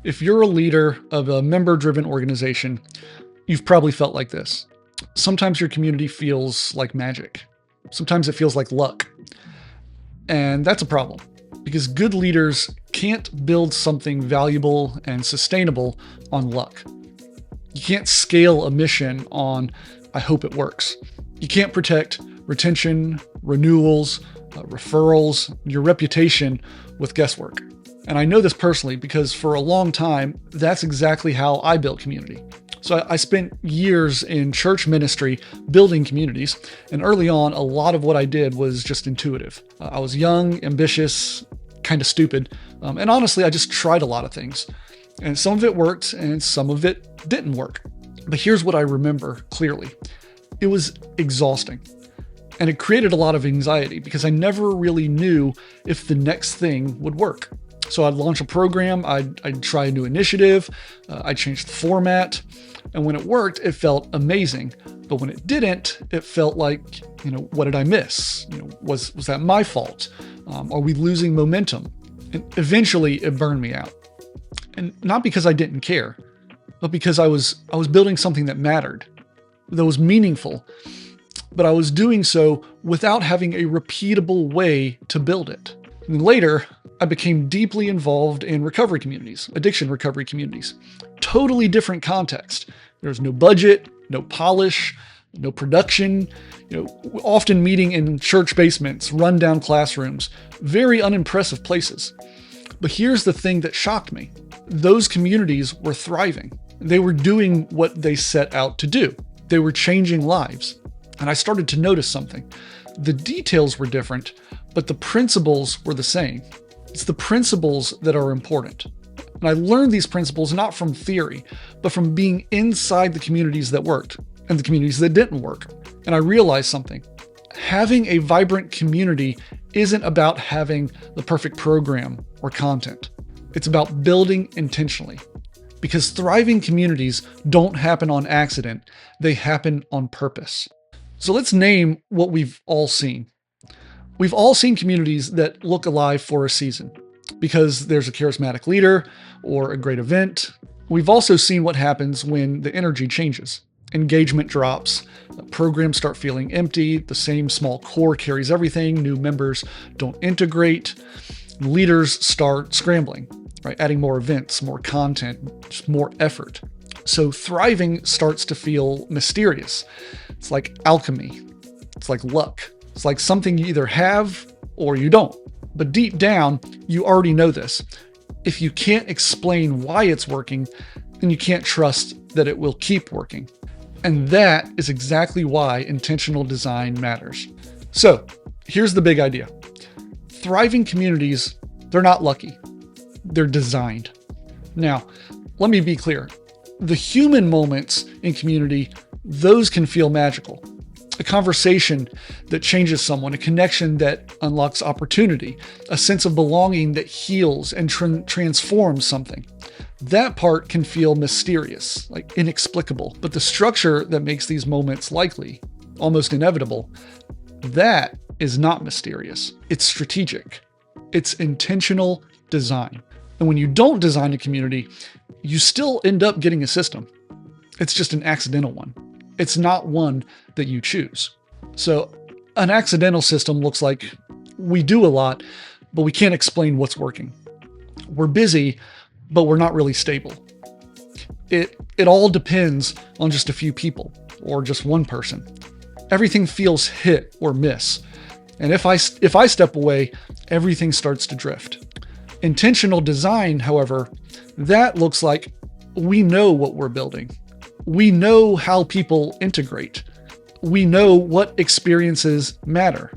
If you're a leader of a member-driven organization, you've probably felt like this. Sometimes your community feels like magic. Sometimes it feels like luck. And that's a problem because good leaders can't build something valuable and sustainable on luck. You can't scale a mission on, I hope it works. You can't protect retention, renewals, referrals, your reputation with guesswork. And I know this personally because for a long time, that's exactly how I built community. So I spent years in church ministry building communities. And early on, a lot of what I did was just intuitive. I was young, ambitious, kind of stupid. And honestly, I just tried a lot of things. And some of it worked and some of it didn't work. But here's what I remember clearly. It was exhausting. And it created a lot of anxiety because I never really knew if the next thing would work. So I'd launch a program, I'd try a new initiative, I'd change the format. And when it worked, it felt amazing. But when it didn't, it felt like, what did I miss? Was that my fault? Are we losing momentum? And eventually it burned me out. And not because I didn't care, but because I was building something that mattered, that was meaningful. But I was doing so without having a repeatable way to build it. And later, I became deeply involved in recovery communities, addiction recovery communities. Totally different context. There's no budget, no polish, no production, often meeting in church basements, rundown classrooms, very unimpressive places. But here's the thing that shocked me. Those communities were thriving. They were doing what they set out to do. They were changing lives. And I started to notice something. The details were different, but the principles were the same. It's the principles that are important. And I learned these principles not from theory, but from being inside the communities that worked and the communities that didn't work. And I realized something. Having a vibrant community isn't about having the perfect program or content. It's about building intentionally. Because thriving communities don't happen on accident, they happen on purpose. So let's name what we've all seen. We've all seen communities that look alive for a season because there's a charismatic leader or a great event. We've also seen what happens when the energy changes. Engagement drops, programs start feeling empty, the same small core carries everything, new members don't integrate, leaders start scrambling, right? Adding more events, more content, just more effort. So thriving starts to feel mysterious. It's like alchemy. It's like luck. It's like something you either have or you don't. But deep down, you already know this. If you can't explain why it's working, then you can't trust that it will keep working. And that is exactly why intentional design matters. So here's the big idea. Thriving communities, they're not lucky. They're designed. Now, let me be clear. The human moments in community, those can feel magical. A conversation that changes someone, a connection that unlocks opportunity, a sense of belonging that heals and transforms something. That part can feel mysterious, like inexplicable, but the structure that makes these moments likely, almost inevitable, that is not mysterious. It's strategic. It's intentional design. And when you don't design a community, you still end up getting a system. It's just an accidental one. It's not one that you choose. So an accidental system looks like we do a lot, but we can't explain what's working. We're busy, but we're not really stable. It all depends on just a few people or just one person. Everything feels hit or miss. And if I step away, everything starts to drift. Intentional design, however, that looks like we know what we're building. We know how people integrate. We know what experiences matter.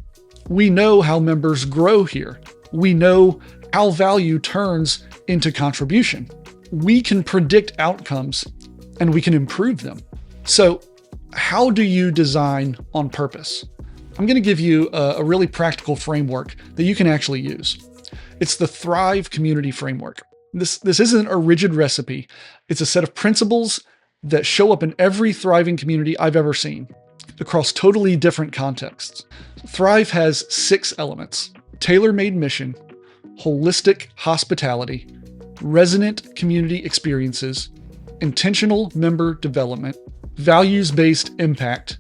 We know how members grow here. We know how value turns into contribution. We can predict outcomes and we can improve them. So how do you design on purpose? I'm going to give you a really practical framework that you can actually use. It's the Thrive Community Framework. This isn't a rigid recipe. It's a set of principles that show up in every thriving community I've ever seen across totally different contexts. Thrive has 6 elements: tailor-made mission, holistic hospitality, resonant community experiences, intentional member development, values-based impact,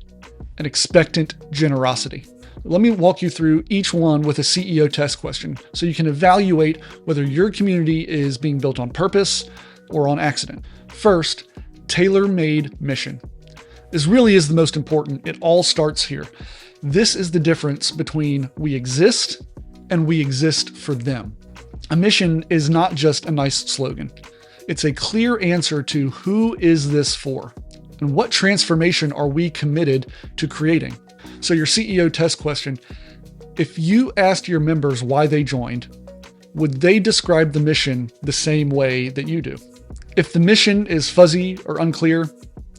and expectant generosity. Let me walk you through each one with a CEO test question so you can evaluate whether your community is being built on purpose or on accident. First, tailor-made mission. This really is the most important. It all starts here. This is the difference between we exist and we exist for them. A mission is not just a nice slogan. It's a clear answer to who is this for and what transformation are we committed to creating. So your CEO test question, if you asked your members why they joined, would they describe the mission the same way that you do? If the mission is fuzzy or unclear,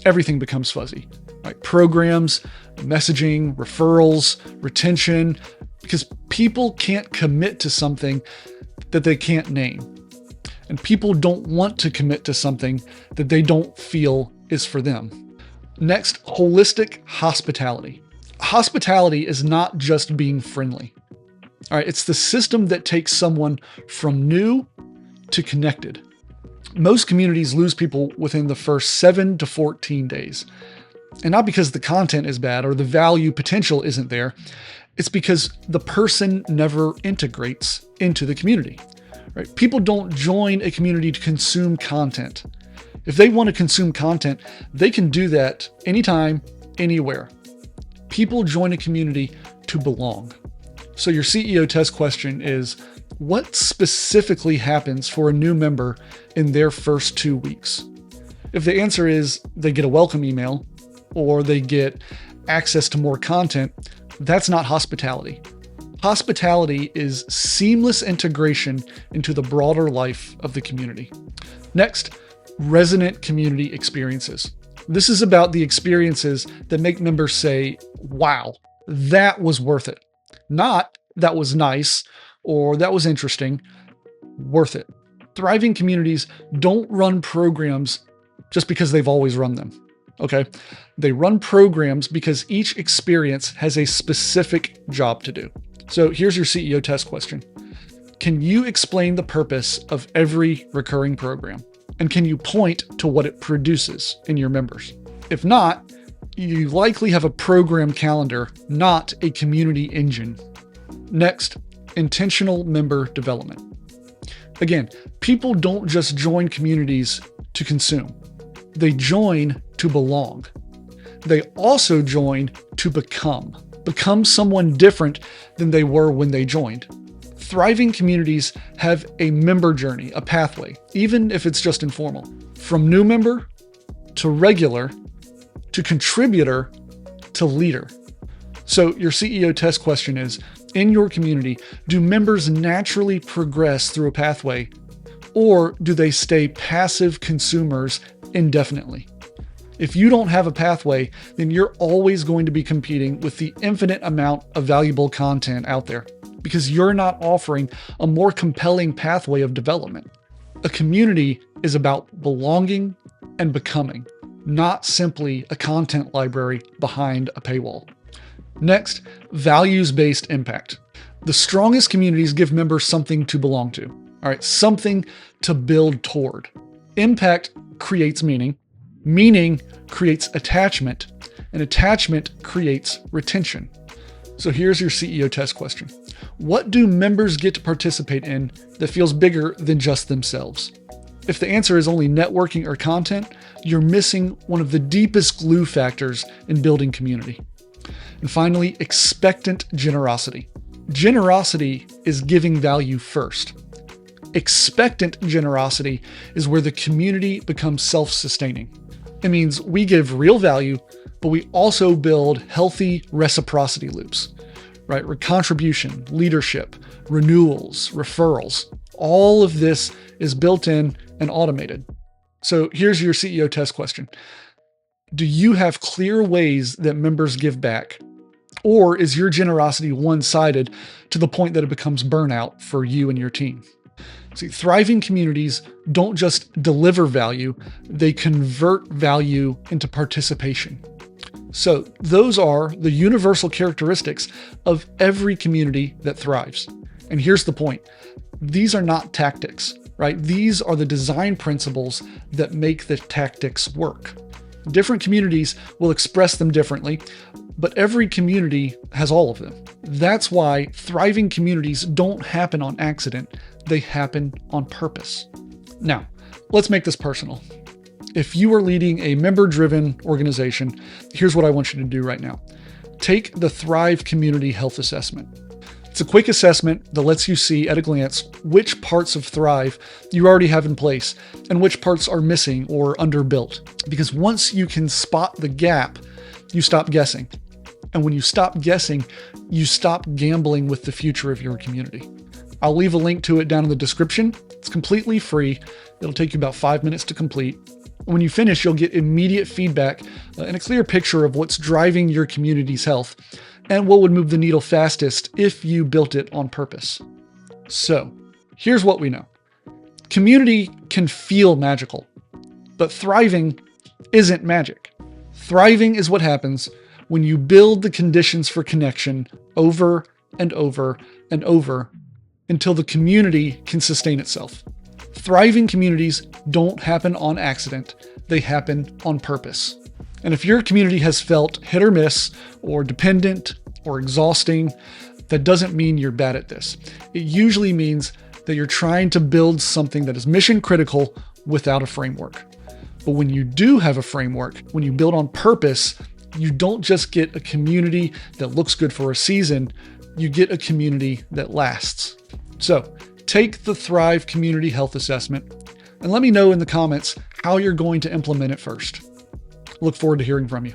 everything becomes fuzzy, right? Programs, messaging, referrals, retention, because people can't commit to something that they can't name. And people don't want to commit to something that they don't feel is for them. Next, holistic hospitality. Hospitality is not just being friendly. All right, it's the system that takes someone from new to connected. Most communities lose people within the first 7 to 14 days. And not because the content is bad or the value potential isn't there. It's because the person never integrates into the community. Right? People don't join a community to consume content. If they want to consume content, they can do that anytime, anywhere. People join a community to belong. So your CEO test question is, what specifically happens for a new member in their first 2 weeks? If the answer is they get a welcome email or they get access to more content, that's not hospitality. Hospitality is seamless integration into the broader life of the community. Next, resonant community experiences. This is about the experiences that make members say, wow, that was worth it. Not that was nice or that was interesting, worth it. Thriving communities don't run programs just because they've always run them. Okay? They run programs because each experience has a specific job to do. So here's your CEO test question. Can you explain the purpose of every recurring program? And can you point to what it produces in your members? If not, you likely have a program calendar, not a community engine. Next, intentional member development. Again, people don't just join communities to consume. They join to belong. They also join to become someone different than they were when they joined. Thriving communities have a member journey, a pathway, even if it's just informal. From new member to regular to contributor to leader. So your CEO test question is, in your community, do members naturally progress through a pathway, or do they stay passive consumers indefinitely? If you don't have a pathway, then you're always going to be competing with the infinite amount of valuable content out there because you're not offering a more compelling pathway of development. A community is about belonging and becoming, not simply a content library behind a paywall. Next, values-based impact. The strongest communities give members something to belong to. All right, something to build toward. Impact creates meaning. Meaning creates attachment, and attachment creates retention. So here's your CEO test question. What do members get to participate in that feels bigger than just themselves? If the answer is only networking or content, you're missing one of the deepest glue factors in building community. And finally, expectant generosity. Generosity is giving value first. Expectant generosity is where the community becomes self-sustaining. It means we give real value, but we also build healthy reciprocity loops, right? Contribution, leadership, renewals, referrals. All of this is built in and automated. So here's your CEO test question. Do you have clear ways that members give back? Or is your generosity one-sided to the point that it becomes burnout for you and your team? See, thriving communities don't just deliver value, they convert value into participation. So those are the universal characteristics of every community that thrives. And here's the point. These are not tactics. right? These are the design principles that make the tactics work. Different communities will express them differently, but every community has all of them. That's why thriving communities don't happen on accident. They happen on purpose. Now, let's make this personal. If you are leading a member-driven organization, here's what I want you to do right now. Take the Thrive Community Health Assessment. It's a quick assessment that lets you see at a glance which parts of Thrive you already have in place and which parts are missing or underbuilt. Because once you can spot the gap, you stop guessing. And when you stop guessing, you stop gambling with the future of your community. I'll leave a link to it down in the description. It's completely free. It'll take you about 5 minutes to complete. When you finish, you'll get immediate feedback and a clear picture of what's driving your community's health and what would move the needle fastest if you built it on purpose. So, here's what we know. Community can feel magical, but thriving isn't magic. Thriving is what happens when you build the conditions for connection over and over and over until the community can sustain itself. Thriving communities don't happen on accident. They happen on purpose. And if your community has felt hit or miss or dependent or exhausting, that doesn't mean you're bad at this. It usually means that you're trying to build something that is mission critical without a framework. But when you do have a framework, when you build on purpose, you don't just get a community that looks good for a season, you get a community that lasts. So take the Thrive Community Health Assessment and let me know in the comments how you're going to implement it first. Look forward to hearing from you.